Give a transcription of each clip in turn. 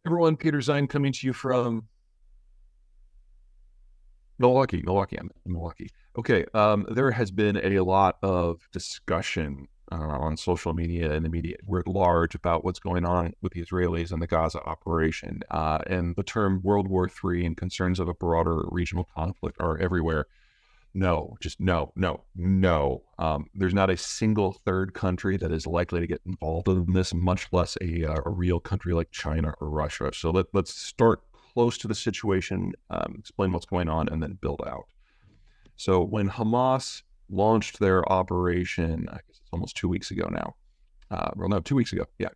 Everyone, Peter Zeihan coming to you from Milwaukee. I'm in Milwaukee. Okay, there has been a lot of discussion on social media and the media writ large about what's going on with the Israelis and the Gaza operation. And the term World War III and concerns of a broader regional conflict are everywhere. No, just no, no, no. There's not a single third country that is likely to get involved in this, much less a real country like China or Russia. So let's start close to the situation, explain what's going on, and then build out. So when Hamas launched their operation, I guess it's almost 2 weeks ago now. Well, no, 2 weeks ago. Yeah,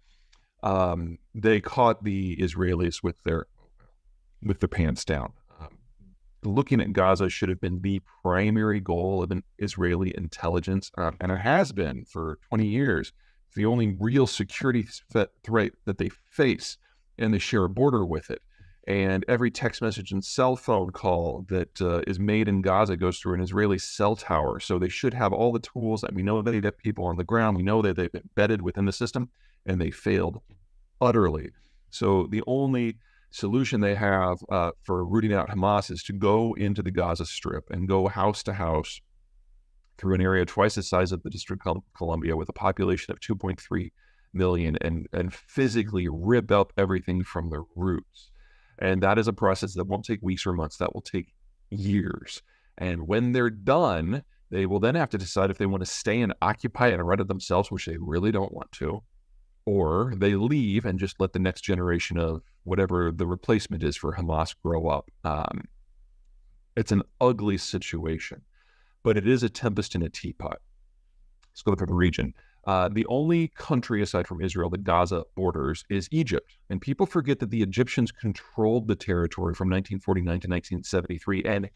they caught the Israelis with their pants down. Looking at Gaza should have been the primary goal of an Israeli intelligence, and it has been for 20 years. It's the only real security threat that they face, and they share a border with it. And every text message and cell phone call that is made in Gaza goes through an Israeli cell tower. So they should have all the tools, and we know that they have people on the ground. We know that they've been embedded within the system, and they failed utterly. So the only solution they have for rooting out Hamas is to go into the Gaza Strip and go house to house through an area twice the size of the District of Columbia with a population of 2.3 million and physically rip up everything from the roots. And that is a process that won't take weeks or months. That will take years. And when they're done, they will then have to decide if they want to stay and occupy and run it themselves, which they really don't want to, or they leave and just let the next generation of whatever the replacement is for Hamas grow up. It's an ugly situation, but it is a tempest in a teapot. Let's go through the region. The only country aside from Israel that Gaza borders is Egypt. And people forget that the Egyptians controlled the territory from 1949 to 1973 and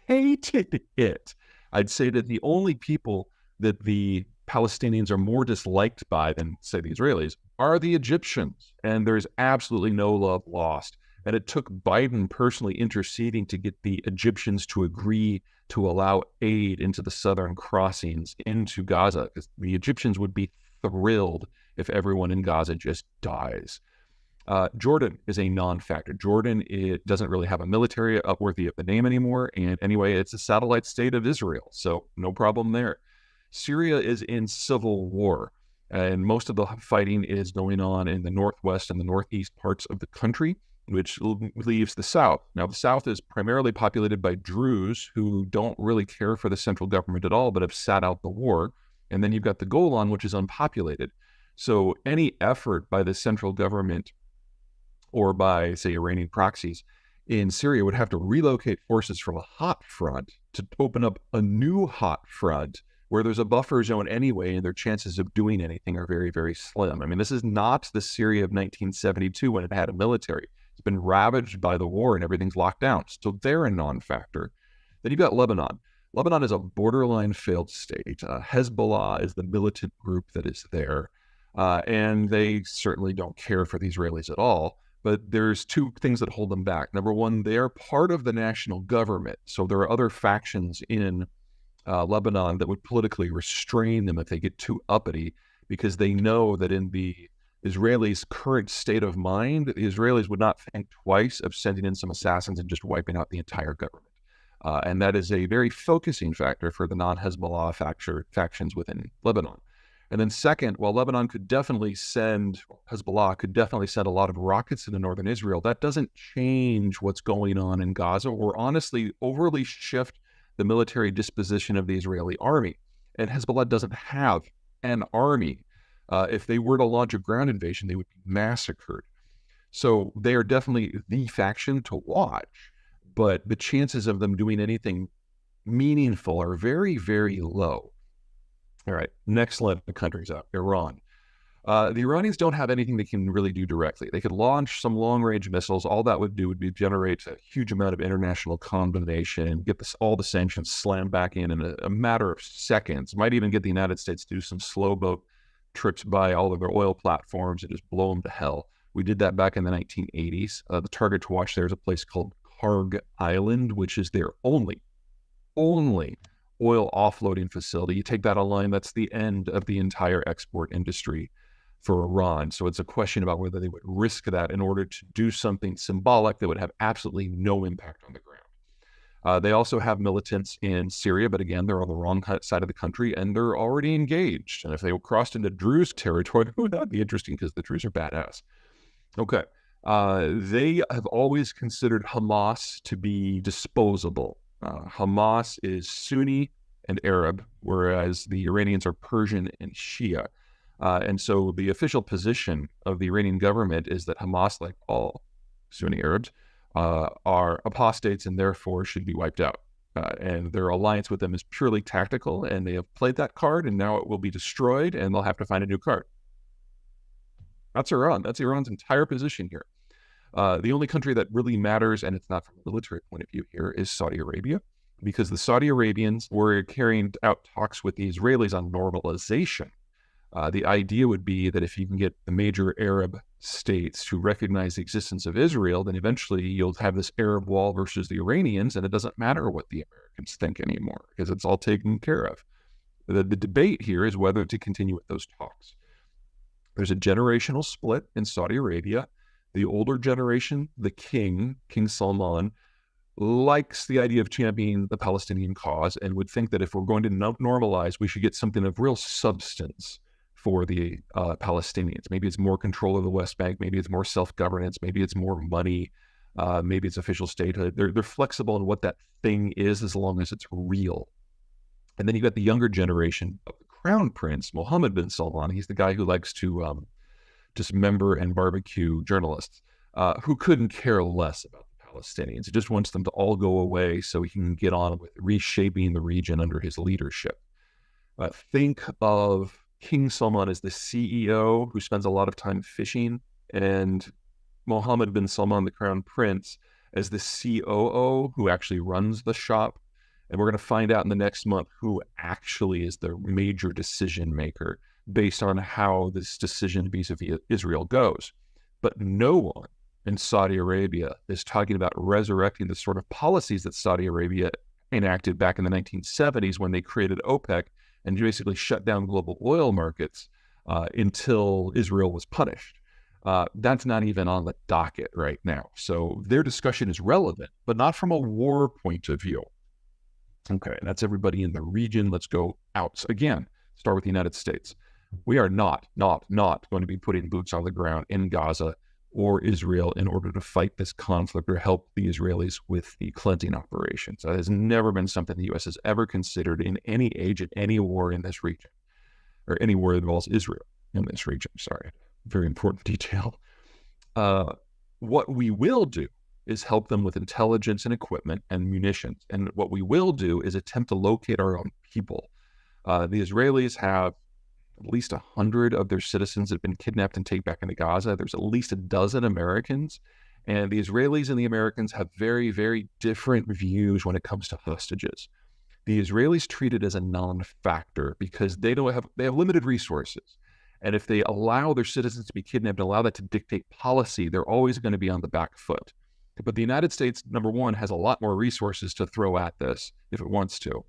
hated it. I'd say that the only people that the Palestinians are more disliked by than, say, the Israelis are the Egyptians. And there's absolutely no love lost. And it took Biden personally interceding to get the Egyptians to agree to allow aid into the southern crossings into Gaza, because the Egyptians would be thrilled if everyone in Gaza just dies. Jordan is a non-factor. Jordan, it doesn't really have a military worthy of the name anymore. And anyway, it's a satellite state of Israel. So no problem there. Syria is in civil war, and most of the fighting is going on in the northwest and the northeast parts of the country, which leaves the south. Now, the south is primarily populated by Druze who don't really care for the central government at all, but have sat out the war. And then you've got the Golan, which is unpopulated. So any effort by the central government or by, say, Iranian proxies in Syria would have to relocate forces from a hot front to open up a new hot front where there's a buffer zone anyway, and their chances of doing anything are very, very slim. I mean, this is not the Syria of 1972 when it had a military. It's been ravaged by the war and everything's locked down. So they're a non-factor. Then you've got Lebanon. Lebanon is a borderline failed state. Hezbollah is the militant group that is there. And they certainly don't care for the Israelis at all. But there's two things that hold them back. Number one, they are part of the national government. So there are other factions in Lebanon that would politically restrain them if they get too uppity, because they know that in the Israelis' current state of mind, the Israelis would not think twice of sending in some assassins and just wiping out the entire government. And that is a very focusing factor for the non-Hezbollah factions within Lebanon. And then second, while Hezbollah could definitely send a lot of rockets into northern Israel, that doesn't change what's going on in Gaza or honestly overly shift the military disposition of the Israeli army. And Hezbollah doesn't have an army. If they were to launch a ground invasion, they would be massacred. So they are definitely the faction to watch, but the chances of them doing anything meaningful are very, very low. All right, next let the countries up, Iran. The Iranians don't have anything they can really do directly. They could launch some long-range missiles. All that would do would be generate a huge amount of international condemnation, get all the sanctions slammed back in a matter of seconds. Might even get the United States to do some slow boat trips by all of their oil platforms and just blow them to hell. We did that back in the 1980s. The target to watch there is a place called Karg Island, which is their only oil offloading facility. You take that online, that's the end of the entire export industry. for Iran. So it's a question about whether they would risk that in order to do something symbolic that would have absolutely no impact on the ground. They also have militants in Syria, but again, they're on the wrong side of the country and they're already engaged. And if they crossed into Druze territory, that would be interesting because the Druze are badass. Okay. They have always considered Hamas to be disposable. Hamas is Sunni and Arab, whereas the Iranians are Persian and Shia. And so the official position of the Iranian government is that Hamas, like all Sunni Arabs, are apostates and therefore should be wiped out. And their alliance with them is purely tactical, and they have played that card, and now it will be destroyed, and they'll have to find a new card. That's Iran. That's Iran's entire position here. The only country that really matters, and it's not from a military point of view here, is Saudi Arabia, because the Saudi Arabians were carrying out talks with the Israelis on normalization. The idea would be that if you can get the major Arab states to recognize the existence of Israel, then eventually you'll have this Arab wall versus the Iranians, and it doesn't matter what the Americans think anymore because it's all taken care of. The debate here is whether to continue with those talks. There's a generational split in Saudi Arabia. The older generation, the King Salman, likes the idea of championing the Palestinian cause and would think that if we're going to normalize, we should get something of real substance for the Palestinians. Maybe it's more control of the West Bank. Maybe it's more self-governance. Maybe it's more money. Maybe it's official statehood. They're flexible in what that thing is as long as it's real. And then you've got the younger generation of the Crown Prince, Mohammed bin Salman. He's the guy who likes to dismember and barbecue journalists, who couldn't care less about the Palestinians. He just wants them to all go away so he can get on with reshaping the region under his leadership. Think of King Salman as the CEO who spends a lot of time fishing, and Mohammed bin Salman, the Crown Prince, as the COO who actually runs the shop. And we're going to find out in the next month who actually is the major decision maker based on how this decision vis-a-vis Israel goes. But no one in Saudi Arabia is talking about resurrecting the sort of policies that Saudi Arabia enacted back in the 1970s when they created OPEC and basically shut down global oil markets until Israel was punished. That's not even on the docket right now. So their discussion is relevant, but not from a war point of view. Okay, that's everybody in the region. Let's go out. Again, start with the United States. We are not going to be putting boots on the ground in Gaza or Israel in order to fight this conflict or help the Israelis with the cleansing operations. That has never been something the U.S. has ever considered in any age, in any war in this region, or any war that involves Israel in this region. Sorry, very important detail. What we will do is help them with intelligence and equipment and munitions. And what we will do is attempt to locate our own people. The Israelis have at least 100 of their citizens have been kidnapped and taken back into Gaza. There's at least a dozen Americans. And the Israelis and the Americans have very, very different views when it comes to hostages. The Israelis treat it as a non-factor because they have limited resources. And if they allow their citizens to be kidnapped and allow that to dictate policy, they're always going to be on the back foot. But the United States, number one, has a lot more resources to throw at this if it wants to.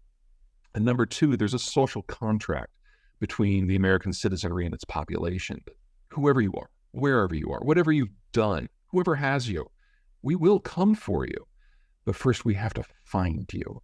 And number two, there's a social contract between the American citizenry and its population. Whoever you are, wherever you are, whatever you've done, whoever has you, we will come for you. But first we have to find you.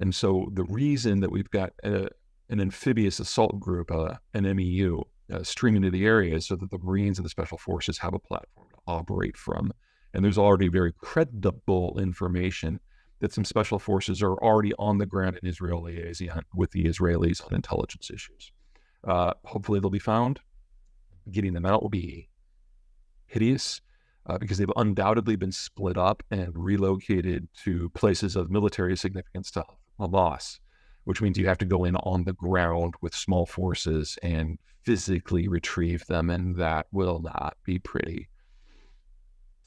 And so the reason that we've got an amphibious assault group, an MEU, streaming to the area is so that the Marines and the Special Forces have a platform to operate from. And there's already very credible information that some special forces are already on the ground in Israel liaison with the Israelis on intelligence issues. Hopefully they'll be found. Getting them out will be hideous because they've undoubtedly been split up and relocated to places of military significance to Hamas, which means you have to go in on the ground with small forces and physically retrieve them, and that will not be pretty.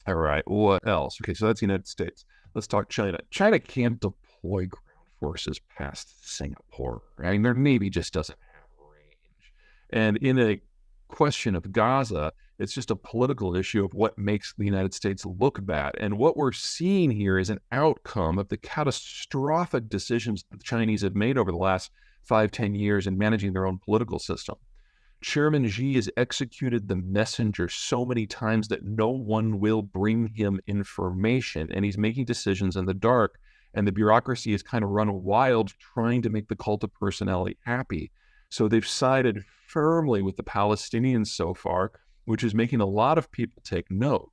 All right, what else? Okay, so that's the United States. Let's talk China. China can't deploy ground forces past Singapore, right? And their Navy just doesn't have range. And in a question of Gaza, it's just a political issue of what makes the United States look bad. And what we're seeing here is an outcome of the catastrophic decisions that the Chinese have made over the last 5-10 years in managing their own political system. Chairman Xi has executed the messenger so many times that no one will bring him information, and he's making decisions in the dark, and the bureaucracy has kind of run wild trying to make the cult of personality happy. So they've sided firmly with the Palestinians so far, which is making a lot of people take note.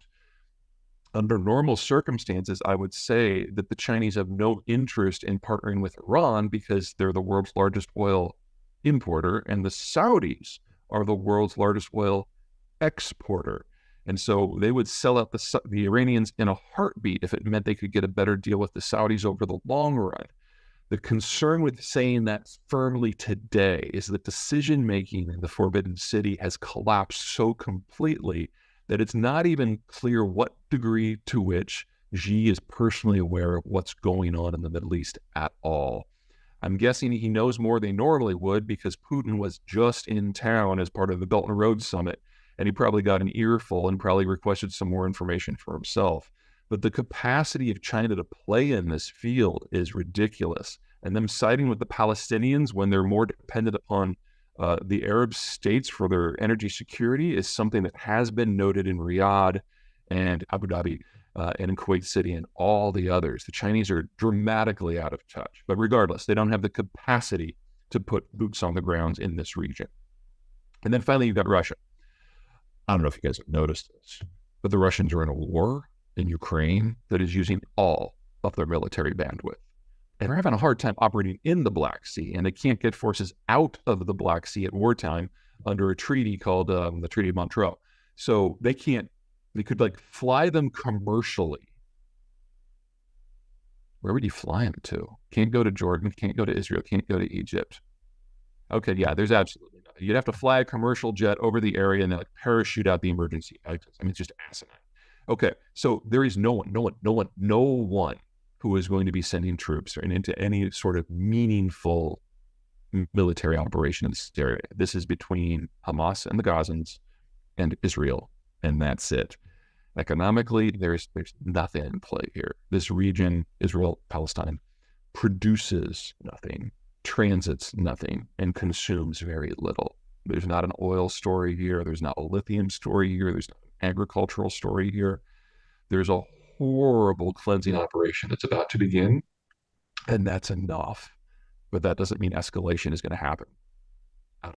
Under normal circumstances, I would say that the Chinese have no interest in partnering with Iran because they're the world's largest oil importer, and the Saudis are the world's largest oil exporter. And so they would sell out the Iranians in a heartbeat if it meant they could get a better deal with the Saudis over the long run. The concern with saying that firmly today is that decision-making in the Forbidden City has collapsed so completely that it's not even clear what degree to which Xi is personally aware of what's going on in the Middle East at all. I'm guessing he knows more than he normally would because Putin was just in town as part of the Belt and Road Summit, and he probably got an earful and probably requested some more information for himself. But the capacity of China to play in this field is ridiculous. And them siding with the Palestinians when they're more dependent upon the Arab states for their energy security is something that has been noted in Riyadh and Abu Dhabi and in Kuwait City and all the others. The Chinese are dramatically out of touch. But regardless, they don't have the capacity to put boots on the ground in this region. And then finally, you've got Russia. I don't know if you guys have noticed this, but the Russians are in a war in Ukraine that is using all of their military bandwidth. And they're having a hard time operating in the Black Sea, and they can't get forces out of the Black Sea at wartime under a treaty called the Treaty of Montreux. So they could like fly them commercially. Where would you fly them to? Can't go to Jordan, can't go to Israel, can't go to Egypt. Okay, yeah, there's absolutely nothing. You'd have to fly a commercial jet over the area and then like parachute out the emergency exits. I mean, it's just asinine. Okay, so there is no one who is going to be sending troops into any sort of meaningful military operation in this area. This is between Hamas and the Gazans and Israel, and that's it. Economically, there's nothing in play here. This region, Israel, Palestine, produces nothing, transits nothing, and consumes very little. There's not an oil story here. There's not a lithium story here. There's not an agricultural story here. There's a horrible cleansing operation that's about to begin, and that's enough. But that doesn't mean escalation is going to happen.